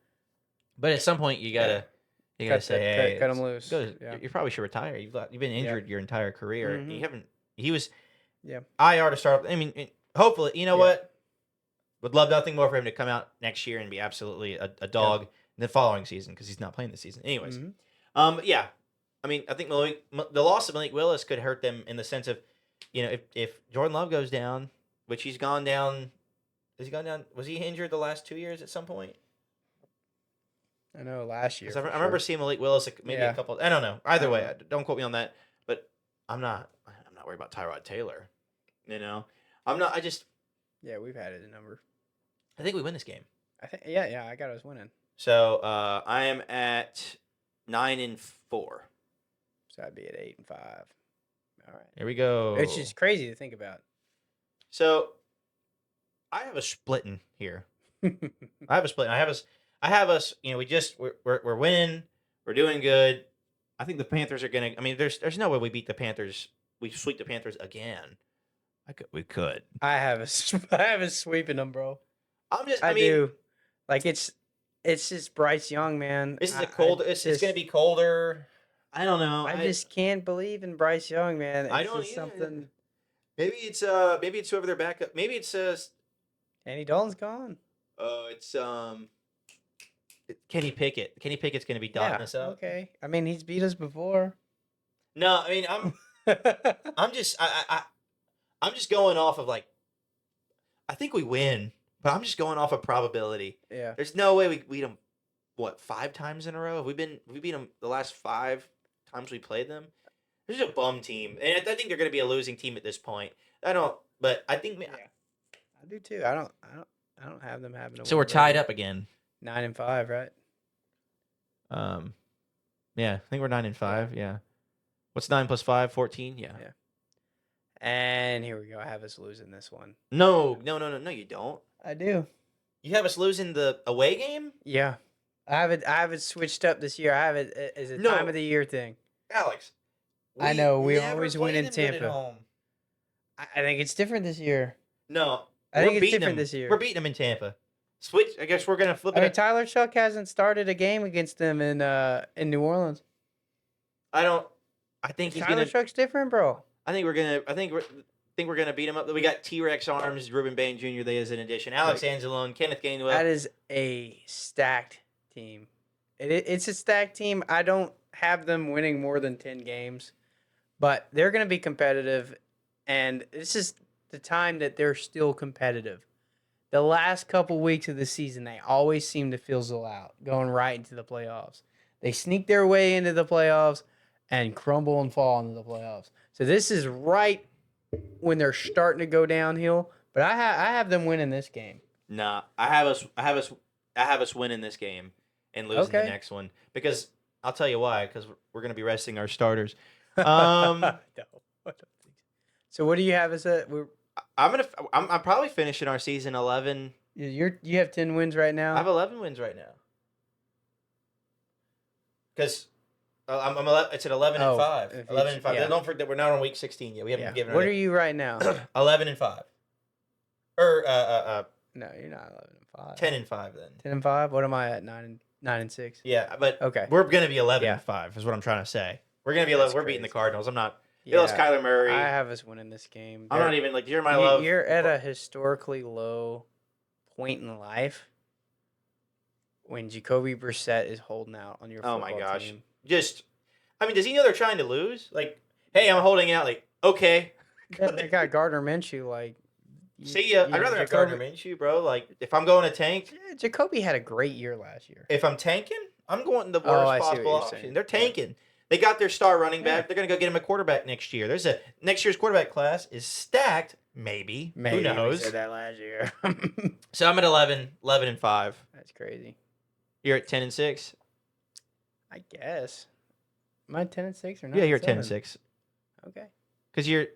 But at some point, you gotta say, hey, cut him loose. You probably should retire. You've been injured your entire career. Mhm. You haven't. He was Yeah. IR to start. I mean, hopefully, you know Yeah. what? Would love nothing more for him to come out next year and be absolutely a dog in the following season because he's not playing this season. Anyways, Mhm. yeah. I mean, I think the loss of Malik Willis could hurt them in the sense of, if Jordan Love goes down, which he's gone down. Has he gone down? Was he injured the last 2 years at some point? I know last year. 'Cause I for remember sure. seeing Malik Willis maybe a Yeah. couple. I don't know. Either way, Uh-huh. don't quote me on that. But I'm not worried about Tyrod Taylor. You know, I'm not. Yeah, we've had it a number. I think we win this game. I think. Yeah. I got us winning. So I am at 9-4. So I'd be at 8-5. All right. Here we go. It's just crazy to think about. So I have a splitting here. I have a split. I have us. You know, we're winning. We're doing good. I think the Panthers are gonna. I mean, there's no way we beat the Panthers. We sweep the Panthers again. We could. I have a sweeping them, bro. I mean, do. Like it's just Bryce Young, man. this is I- a cold. I It's just- gonna be colder. I don't know. I just can't believe in Bryce Young, man. I It's don't just either. something. maybe it's whoever their backup. Maybe it's Andy Dalton's gone. it's Kenny Pickett. Kenny Pickett's gonna be dotting us up. Okay. I mean, he's beat us before. No, I mean I'm just I'm just going off of like I think we win, but I'm just going off of probability. Yeah. There's no way we beat them. What 5 times in a row? Have we beat them the last 5 times we played them? This is a bum team, and I think they're going to be a losing team at this point. But I think. Yeah. I do too. I don't have them having. So we're tied up again. 9-5, right? Yeah, I think we're 9-5. Yeah. What's 9 plus 5? 14. Yeah. Yeah. And here we go. I have us losing this one. No, you don't. I do. You have us losing the away game, Yeah. I have it switched up this year. I have it as a No. time of the year thing. Alex. I know, we never always play win in them good at Tampa. home. I think it's different this year. No, I think we're it's beating different them. this year. We're beating them in Tampa. Switch. I guess we're gonna flip I it. mean, Tyler Shuck hasn't started a game against them in New Orleans. I don't. I think he's Tyler gonna. Shuck's different, bro. I think we're gonna beat him up. We got T-Rex arms, Ruben Bain Jr. They as an addition. Alex Anzalone, Kenneth Gainwell. That is a stacked team. It's a stacked team. I don't have them winning more than 10 games, but they're going to be competitive, and this is the time that they're still competitive. The last couple weeks of the season, they always seem to fizzle out, going right into the playoffs. They sneak their way into the playoffs and crumble and fall into the playoffs. So this is right when they're starting to go downhill, but I have them winning this game. Nah, I have us winning this game and losing the Okay. next one because I'll tell you why. Because we're gonna be resting our starters. No, I don't think so. So what do you have as a? I'm probably finishing our season 11. You have 10 wins right now. I have 11 wins right now. Because I'm 11, it's at 11 Oh, and 5. if 11 and 5. yeah. Don't forget we're not on week 16 yet. We haven't Yeah. given. What are you right now? 11 and 5. Or No, you're not 11-5. 10 and 5 then. 10-5. What am I at? 9-6. Yeah, but Okay. we're gonna be 11 Yeah. and 5 is what I'm trying to say. We're gonna be 11. That's We're beating the crazy. Cardinals. I'm not. Yeah, Bills, Kyler Murray. I have us winning this game. I'm not even like you're my love. You're at a historically low point in life when Jacoby Brissett is holding out on your Oh football my gosh. team. Just, I mean, does he know they're trying to lose? Like, hey, I'm holding out. Like, okay. Yeah, they got Gardner Minshew. Like, See ya. I'd rather have Gardner Minshew, bro. Like, if I'm going to tank, Yeah, Jacoby had a great year last year. if I'm tanking, I'm going the worst Oh, I see what possible you're option. saying. They're Yeah. tanking. They got their star running back. Yeah. They're gonna go get him a quarterback next year. Next year's quarterback class is stacked. Maybe. Maybe Who we knows? said that last year. So I'm at 11 and 5. That's crazy. You're at 10 and 6. I guess. Am I 10-6 or not? Yeah, you're at 10 and 6. Okay. Because you're.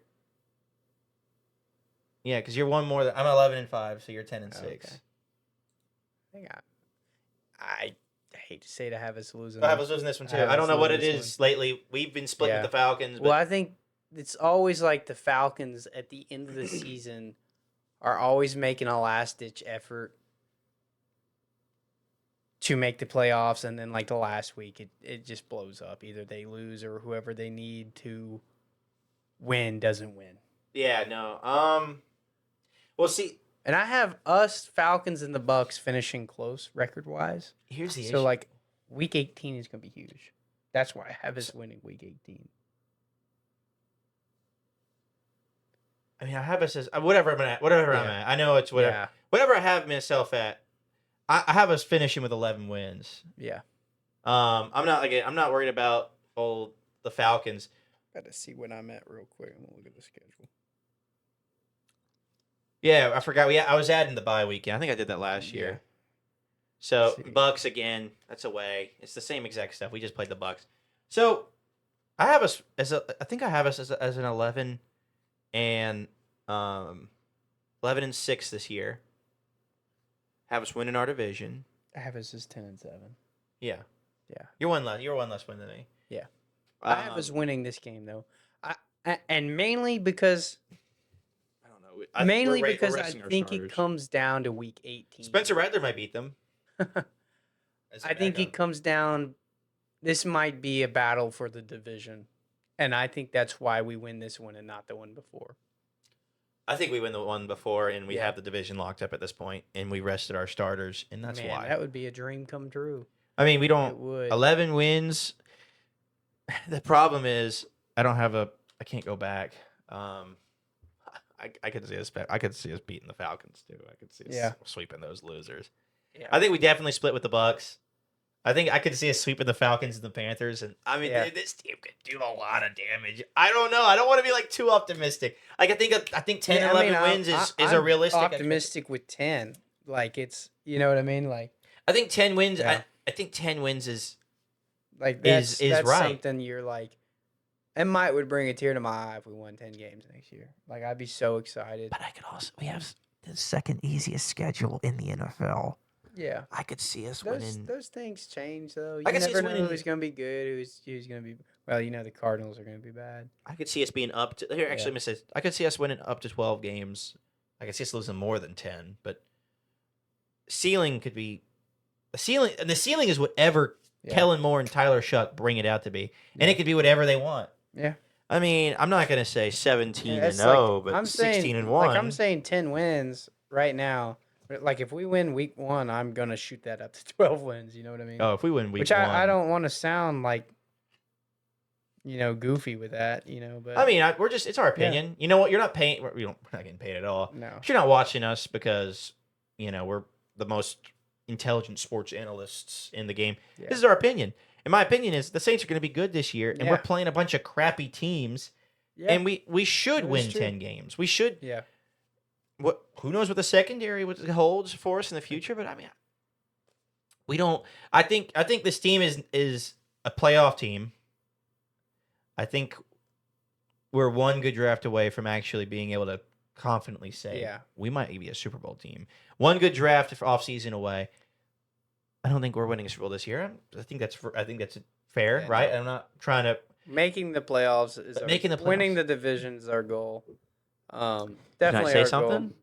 Yeah, because you're one more. I'm 11 and 5, so you're 10 and 6. Okay. I think I hate to say to have us losing. I was losing this one too. I have I don't us know what it losing is this lately. We've been splitting Yeah. with the Falcons, but Well, I think it's always like the Falcons at the end of the season are always making a last ditch effort to make the playoffs, and then like the last week it just blows up. Either they lose or whoever they need to win doesn't win. yeah, no. Well, see, And I have us Falcons and the Bucks finishing close record wise. here's the issue. So like week 18 is gonna be huge. That's why I have us winning week 18. I mean, I have us as whatever I'm at. Whatever I'm Yeah. at. I know it's whatever. Yeah. Whatever I have myself at. I have us finishing with 11 wins. Yeah. I'm not worried about the Falcons. Got to see what I'm at real quick. I'm gonna look at the schedule. Yeah, I forgot. I was adding the bye weekend. I think I did that last Yeah. year. So See. Bucks again. That's away. It's the same exact stuff. We just played the Bucks. So I have us I think I have us as an 11 and 11 and 6 this year. Have us winning our division. I have us as 10-7. Yeah. Yeah. You're one less win than me. Yeah. I have us winning this game though. And mainly because I don't know. I think it comes down to week 18. Spencer Rattler might beat them. I think it comes down. This might be a battle for the division, and I think that's why we win this one and not the one before. I think we win the one before, and we Yeah. have the division locked up at this point, and we rested our starters, and that's Man, why. that would be a dream come true. I mean, we It don't. would. 11 wins. The problem is I don't have a. I can't go back. I could see us. I could see us beating the Falcons too. I could see us sweeping those losers. Yeah. I think we definitely split with the Bucks. I think I could see us sweeping the Falcons and the Panthers, and I mean, Yeah. this team could do a lot of damage. I don't know. I don't want to be like too optimistic. Like I think 10, Yeah, 11 wins is a realistic. Optimistic with 10, like it's what I mean. Like I think 10 wins. Yeah. I think 10 wins is that's is right. something you're like. It would bring a tear to my eye if we won 10 games next year. Like I'd be so excited. But I could also we have the second easiest schedule in the NFL. Yeah. I could see us winning. Those things change though. You I could see us never know winning- who's gonna be good, who's gonna be well, the Cardinals are gonna be bad. I could see us being up to here. Actually, Yeah. let me say, I could see us winning up to 12 games. I could see us losing more than 10, but ceiling could be the ceiling. And the ceiling is whatever Yeah. Kellen Moore and Tyler Shuck bring it out to be, and it could be whatever they want. Yeah. I mean, I'm not gonna say 17 Yeah, and it's 0, like- but I'm 16 saying, and 1. Like I'm saying 10 wins right now. But like if we win week 1, I'm gonna shoot that up to 12 wins, you know what I mean? Oh, if we win week Which one, I don't want to sound like goofy with that, but I mean, it's our opinion. You know what? You're not paying. We're not getting paid at all. no. You're not watching us because we're the most intelligent sports analysts in the game. Yeah. This is our opinion. And my opinion is the Saints are going to be good this year, and we're Yeah. playing a bunch of crappy teams, Yeah. and we should That is win true. 10 games. We should. Yeah. Who knows what the secondary holds for us in the future? But I mean, we don't. I think this team is a playoff team. I think we're one good draft away from actually being able to confidently say Yeah. we might be a Super Bowl team. One good draft offseason away. I don't think we're winning a Super Bowl this year. I think that's fair, Yeah, right? no. I'm not trying to. Making the playoffs is But making the winning playoffs. the division is our goal. Can I Definitely say our something? goal.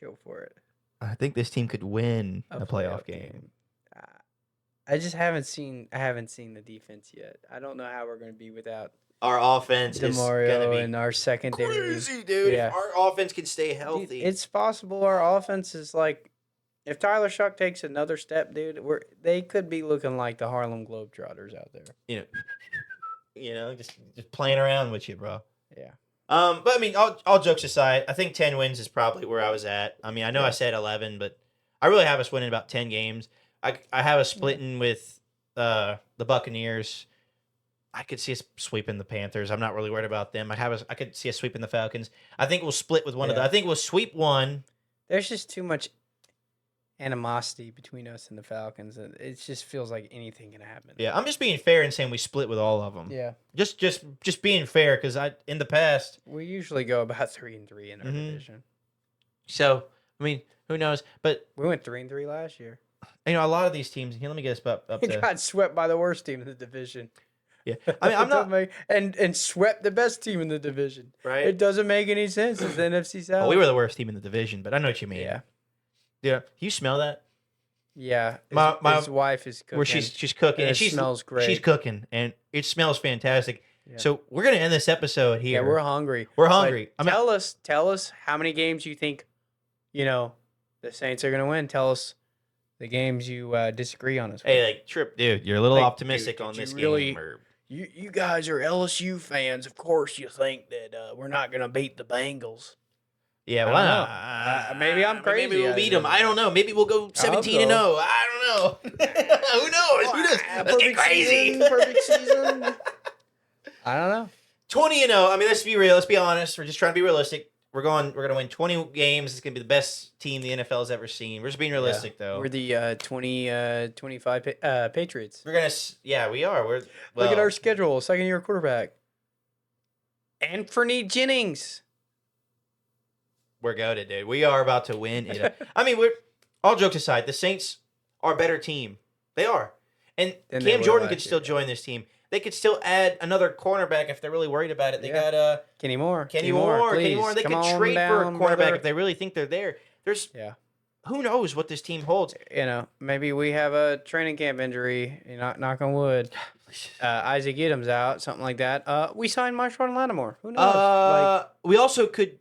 Go for it. I think this team could win a playoff game. I just haven't seen the defense yet. I don't know how we're going to be without Our offense is going to DeMario be and our secondary. crazy, dude. Yeah. If our offense can stay Dude, healthy. it's possible our offense is like, if Tyler Shuck takes another step, dude, they could be looking like the Harlem Globetrotters out there. Just playing around with you, bro. Yeah. But I mean, all jokes aside, I think 10 wins is probably where I was at. I mean, I know I Yeah. said 11, but I really have us winning about 10 games. I have us splitting with the Buccaneers. I could see us sweeping the Panthers. I'm not really worried about them. I could see us sweeping the Falcons. I think we'll split with one of Yeah. the. I think we'll sweep one. There's just too much animosity between us and the Falcons. And it just feels like anything can happen. Yeah, I'm just being fair and saying we split with all of them. Yeah. Just being fair because in the past. We usually go about 3-3 in our Mhm. division. So I mean, who knows? But We went 3-3 last year. a lot of these teams. Here, let me get us up We to. got swept by the worst team in the division. Yeah, I mean, I'm not and swept the best team in the division. right. It doesn't make any sense. It's the NFC South. Well, we were the worst team in the division, but I know what you mean. Yeah. Yeah. You smell that? Yeah. My his wife is cooking. Where she's cooking and and it smells great. She's cooking and it smells fantastic. Yeah. So we're gonna end this episode here. Yeah, we're hungry. We're But hungry. tell us how many games you think, the Saints are gonna win. Tell us the games you disagree on as well. Hey, like Trip, dude, you're a little Like, optimistic dude, on did this you really- game. Or, You guys are LSU fans. Of course, you think that we're not gonna beat the Bengals. Yeah, I why don't not? know. Maybe I'm crazy. Maybe we'll beat them. I don't know. Maybe we'll go 17-0. I don't know. Who knows? Who knows? Let's get crazy. Perfect season. I don't know. 20-0. I mean, let's be real. Let's be honest. We're just trying to be realistic. We're gonna win 20 games. It's gonna be the best team the NFL's ever seen. We're just being realistic, though. We're the 25 Patriots. We're gonna. Yeah, we are. Look at our schedule. Second-year quarterback. Anthony Jennings. We're goated, dude. We are about to win it. I mean, we're all jokes aside. The Saints are a better team. They are, and Than they Cam were Jordan last could still year. join this team. They could still add another cornerback if they're really worried about it. They got Kenny Moore. Kenny Moore. Please. They Come could on trade for a down, cornerback brother. if they really think they're there. There's who knows what this team holds. You know, maybe we have a training camp injury. Knock on wood. Isaac Edom's out, something like that. We signed Marshawn Lattimore. Who knows? We also could.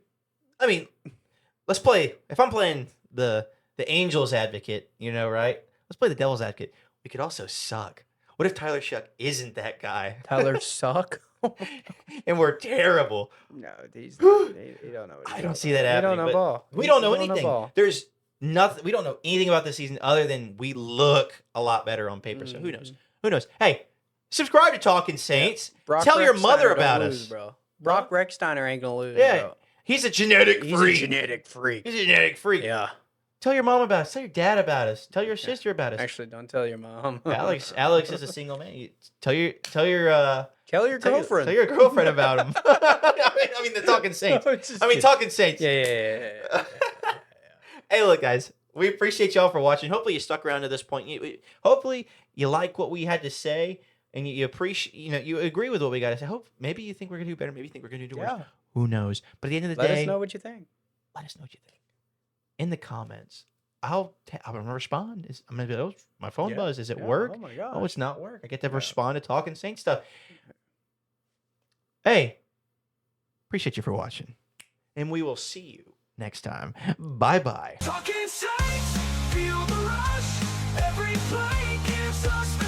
I mean, let's play. If I'm playing the Angels advocate, right? Let's play the Devil's advocate. We could also suck. What if Tyler Shuck isn't that guy? Tyler Suck. And we're terrible. No, he don't know. What I don't see that happening. We don't know but ball. We don't know He anything. ball. There's nothing. We don't know anything about this season other than we look a lot better on paper. So who knows? Who knows? Hey, subscribe to Talking Saints. Brock Tell your Rechsteiner mother don't about lose, us, bro. Brock Rechsteiner ain't gonna lose. Yeah, bro. he's a genetic He's freak. a genetic freak. He's a genetic freak. Yeah. Tell your mom about us. Tell your dad about us. Tell your sister about us. Actually, don't tell your mom. Alex is a single man. Tell your Tell your girlfriend. Tell your girlfriend about him. I mean, the Talking Saints. Talking Saints. Yeah. Hey, look, guys. We appreciate y'all for watching. Hopefully, you stuck around to this point. Hopefully, you like what we had to say, and you appreciate. You agree with what we got to say. Maybe you think we're gonna do better. Maybe you think we're gonna do worse. Yeah. Who knows? But at the end of the Let day, us know what you think. let us know what you think in the comments. I'm gonna respond. I'm gonna be like, oh, my phone buzz. Is it work? Oh my god. Oh, it's not work. I get to respond to Talking Saints stuff. Hey, appreciate you for watching, and we will see you next time. Bye-bye. Talking Saints, feel the rush. Every play gives us the